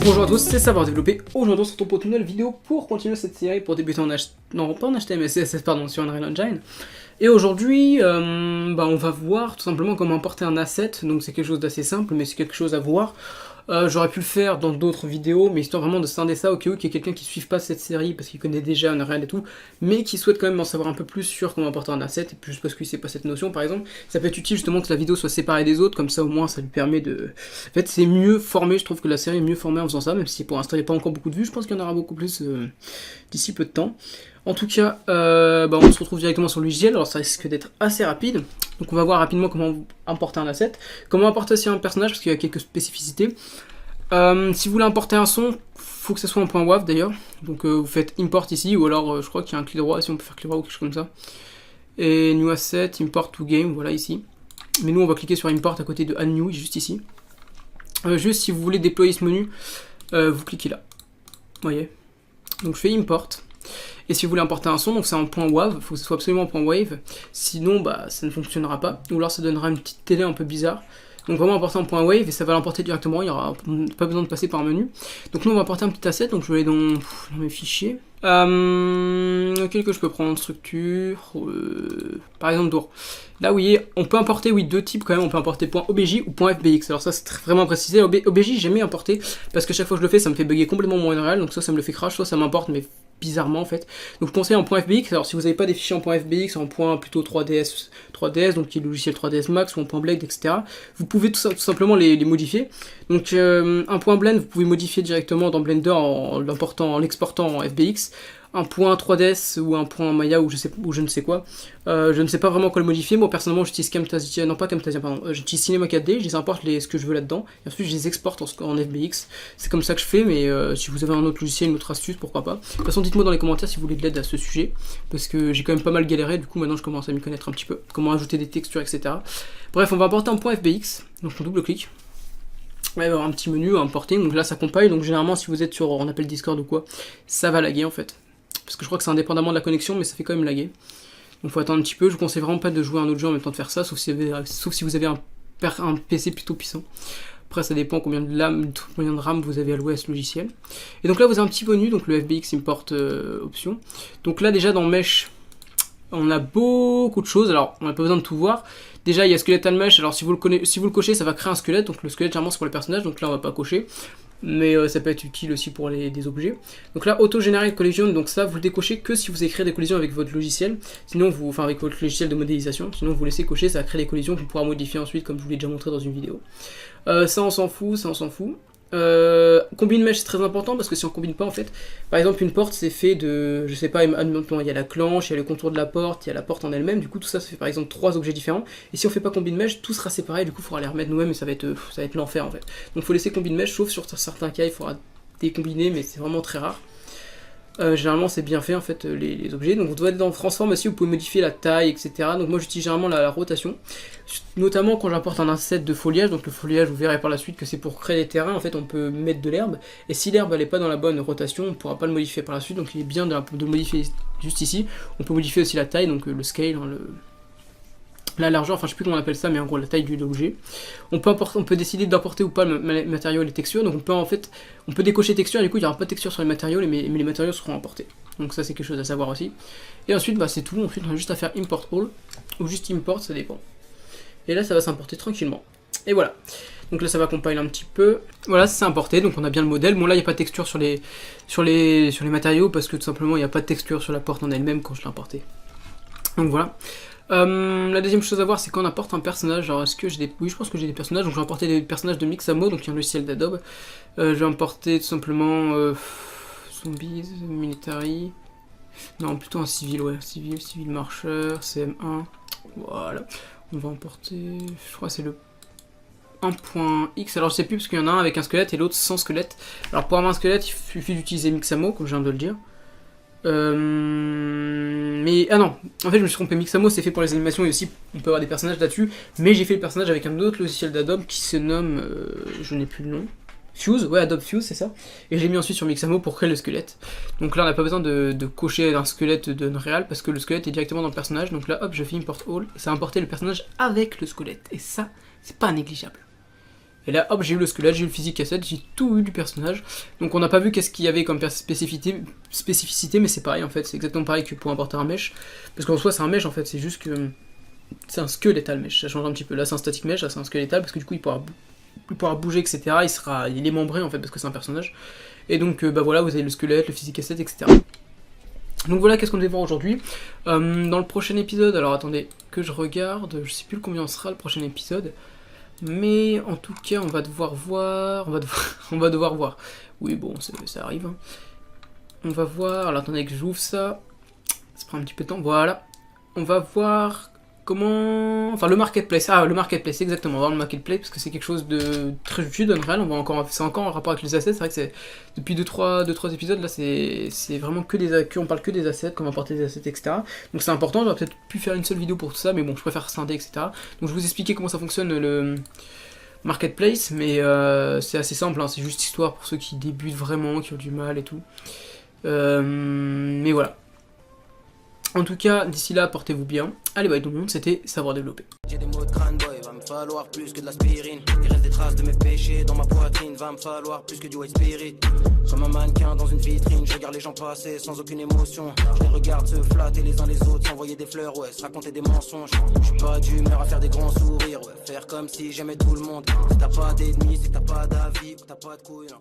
Bonjour à tous, c'est Savoir Développer. Aujourd'hui on se retrouve pour une nouvelle vidéo pour continuer cette série pour débuter en non pas en HTML, CSS pardon, sur Unreal Engine. Et aujourd'hui, on va voir tout simplement comment importer un asset, donc c'est quelque chose d'assez simple, mais c'est quelque chose à voir. J'aurais pu le faire dans d'autres vidéos, mais histoire vraiment de scinder ça au cas où qu'il y ait quelqu'un qui ne suive pas cette série parce qu'il connaît déjà Unreal et tout, mais qui souhaite quand même en savoir un peu plus sur comment importer un asset, et juste parce qu'il ne sait pas cette notion par exemple, ça peut être utile justement que la vidéo soit séparée des autres, comme ça au moins ça lui permet de... En fait c'est mieux formé, je trouve que la série est mieux formée en faisant ça, même si pour l'instant il n'y a pas encore beaucoup de vues, je pense qu'il y en aura beaucoup plus d'ici peu de temps. En tout cas, on se retrouve directement sur le logiciel, alors ça risque d'être assez rapide. Donc on va voir rapidement comment importer un asset, comment importer aussi un personnage, parce qu'il y a quelques spécificités. Si vous voulez importer un son, faut que ce soit en .wav d'ailleurs. Donc vous faites import ici, ou alors je crois qu'il y a un clic droit, si on peut faire clic droit ou quelque chose comme ça. Et new asset, import to game, voilà ici. Mais nous on va cliquer sur import à côté de add new, juste ici. Juste si vous voulez déployer ce menu, vous cliquez là. Vous voyez. Donc je fais import. Et si vous voulez importer un son, donc c'est en .wav, il faut que ce soit absolument en .wave, sinon ça ne fonctionnera pas, ou alors ça donnera une petite télé un peu bizarre. Donc vraiment importer en .wave et ça va l'importer directement, il n'y aura pas besoin de passer par un menu. Donc nous on va importer un petit asset, donc je vais aller dans mes fichiers. Lequel que je peux prendre, structure, par exemple DOR. Là vous voyez, on peut importer deux types quand même, on peut importer .obj ou .fbx. Alors ça c'est vraiment précisé, obj j'ai jamais importé, parce que chaque fois que je le fais ça me fait bugger complètement mon Unreal, donc soit ça me le fait crash, soit ça m'importe mais bizarrement en fait. Donc je conseille en .fbx, alors si vous n'avez pas des fichiers en .fbx, en plutôt 3ds, donc qui est le logiciel 3ds Max ou en .blade, etc. Vous pouvez tout simplement les modifier. Donc un .blend, vous pouvez modifier directement dans Blender en l'exportant en FBX. Un .3ds ou un .maya ou je ne sais quoi. Je ne sais pas vraiment quoi le modifier. Moi personnellement j'utilise Camtasia, non pas Camtasia, pardon, j'utilise Cinema 4D, je les importe ce que je veux là-dedans, et ensuite je les exporte en FBX. C'est comme ça que je fais, mais si vous avez un autre logiciel, une autre astuce, pourquoi pas. De toute façon dites-moi dans les commentaires si vous voulez de l'aide à ce sujet, parce que j'ai quand même pas mal galéré, du coup maintenant je commence à m'y connaître un petit peu, comment ajouter des textures, etc. Bref, on va importer un .fbx, donc on double-clique. Il va y avoir un petit menu à importer, donc là ça compile, donc généralement si vous êtes sur, on appelle Discord ou quoi, ça va laguer en fait. Parce que je crois que c'est indépendamment de la connexion, mais ça fait quand même laguer. Donc faut attendre un petit peu, je vous conseille vraiment pas de jouer un autre jeu en même temps de faire ça, sauf si vous avez un PC plutôt puissant. Après ça dépend combien de RAM vous avez alloué à ce logiciel. Et donc là vous avez un petit menu, donc le FBX import option. Donc là déjà dans Mesh, on a beaucoup de choses, alors on n'a pas besoin de tout voir. Déjà il y a Skeletal Mesh, alors si vous le cochez ça va créer un squelette, donc le squelette généralement c'est pour les personnages, donc là on va pas cocher. Mais ça peut être utile aussi pour des objets. Donc là, Auto-Generate Collision, donc ça vous le décochez que si vous avez créé des collisions avec votre logiciel, sinon avec votre logiciel de modélisation, sinon vous laissez cocher, ça va créer des collisions qu'on pourra modifier ensuite comme je vous l'ai déjà montré dans une vidéo. Ça on s'en fout. Combine mesh c'est très important parce que si on combine pas en fait, par exemple une porte c'est fait de, je sais pas, admettons il y a la clenche, il y a le contour de la porte, il y a la porte en elle-même, du coup tout ça fait par exemple 3 objets différents, et si on fait pas combine mesh tout sera séparé, du coup il faudra les remettre nous-mêmes et ça va être l'enfer en fait. Donc faut laisser combine mesh, sauf sur certains cas il faudra décombiner, mais c'est vraiment très rare. Généralement c'est bien fait en fait les objets, donc vous devez être dans Transform aussi, vous pouvez modifier la taille, etc. Donc moi j'utilise généralement la rotation, notamment quand j'importe un asset de foliage. Donc le foliage vous verrez par la suite que c'est pour créer des terrains, en fait on peut mettre de l'herbe, et si l'herbe elle est pas dans la bonne rotation on pourra pas le modifier par la suite, donc il est bien de le modifier juste ici. On peut modifier aussi la taille, donc le scale, hein, la largeur, enfin je sais plus comment on appelle ça, mais en gros la taille de l'objet. On peut décider d'importer ou pas le matériau et les textures, donc on peut décocher texture, et du coup il n'y aura pas de texture sur les matériaux, mais les matériaux seront importés. Donc ça c'est quelque chose à savoir aussi. Et ensuite c'est tout, ensuite on a juste à faire import all, ou juste import, ça dépend. Et là ça va s'importer tranquillement. Et voilà. Donc là ça va compiler un petit peu. Voilà, c'est importé, donc on a bien le modèle. Bon là il n'y a pas de texture sur les matériaux, parce que tout simplement il n'y a pas de texture sur la porte en elle-même quand je l'ai importé. Donc voilà. La deuxième chose à voir c'est quand on importe un personnage. Alors est-ce que j'ai des... Oui je pense que j'ai des personnages, donc je vais importer des personnages de Mixamo, donc il y a un logiciel d'Adobe. Je vais importer tout simplement Zombies, Military. Non plutôt un civil, ouais, civil marcheur, CM1. Voilà. On va importer, je crois que c'est le 1.x, alors je sais plus parce qu'il y en a un avec un squelette et l'autre sans squelette. Alors pour avoir un squelette il suffit d'utiliser Mixamo comme je viens de le dire. Mais ah non, en fait je me suis trompé, Mixamo c'est fait pour les animations et aussi on peut avoir des personnages là-dessus, mais j'ai fait le personnage avec un autre logiciel d'Adobe qui se nomme, je n'ai plus le nom, Fuse, ouais Adobe Fuse c'est ça, et j'ai mis ensuite sur Mixamo pour créer le squelette. Donc là on n'a pas besoin de cocher un squelette de Unreal parce que le squelette est directement dans le personnage, donc là hop je fais import all, et ça a importé le personnage avec le squelette, et ça c'est pas négligeable. Et là, hop, j'ai eu le squelette, j'ai eu le physique asset, j'ai tout eu du personnage. Donc on n'a pas vu qu'est-ce qu'il y avait comme spécificité, mais c'est pareil en fait, c'est exactement pareil que pour importer un mesh. Parce qu'en soi, c'est un mesh en fait, c'est juste que c'est un squelettal mesh, ça change un petit peu. Là, c'est un static mesh, là, c'est un squelettal, parce que du coup, il pourra bouger, etc. Il est membré en fait, parce que c'est un personnage. Et donc, bah voilà, vous avez le squelette, le physique asset, etc. Donc voilà, qu'est-ce qu'on devait voir aujourd'hui. Dans le prochain épisode, alors attendez, que je regarde, je sais plus combien sera le prochain épisode. Mais en tout cas, on va devoir voir. On va devoir voir. Oui, bon, ça arrive. Hein. On va voir. Alors attendez que j'ouvre ça. Ça prend un petit peu de temps. Voilà. On va voir comment. Enfin, le marketplace. Ah, le marketplace, exactement. On va voir le marketplace parce que c'est quelque chose de très utile d'Unreal. C'est encore en rapport avec les assets. C'est vrai que c'est depuis 2-3 épisodes là, c'est vraiment on parle que des assets, comment apporter des assets, etc. Donc c'est important. J'aurais peut-être pu faire une seule vidéo pour tout ça, mais bon, je préfère scinder, etc. Donc je vais vous expliquer comment ça fonctionne le marketplace, mais c'est assez simple. Hein, c'est juste histoire pour ceux qui débutent vraiment, qui ont du mal et tout. Mais voilà. En tout cas, d'ici là, portez-vous bien. Allez, bye tout le monde, c'était Savoir Développer. J'ai des mots de crâne boy, va me falloir plus que de l'aspirine. Il reste des traces de mes péchés dans ma poitrine, va me falloir plus que du white spirit. Comme un mannequin dans une vitrine, je regarde les gens passer sans aucune émotion. Je les regarde se flatter les uns les autres, s'envoyer des fleurs, ouais, se raconter des mensonges. Je suis pas d'humeur à faire des grands sourires, ouais, faire comme si j'aimais tout le monde. Si t'as pas d'ennemis, c'est que t'as pas d'avis ou t'as pas de couilles, non.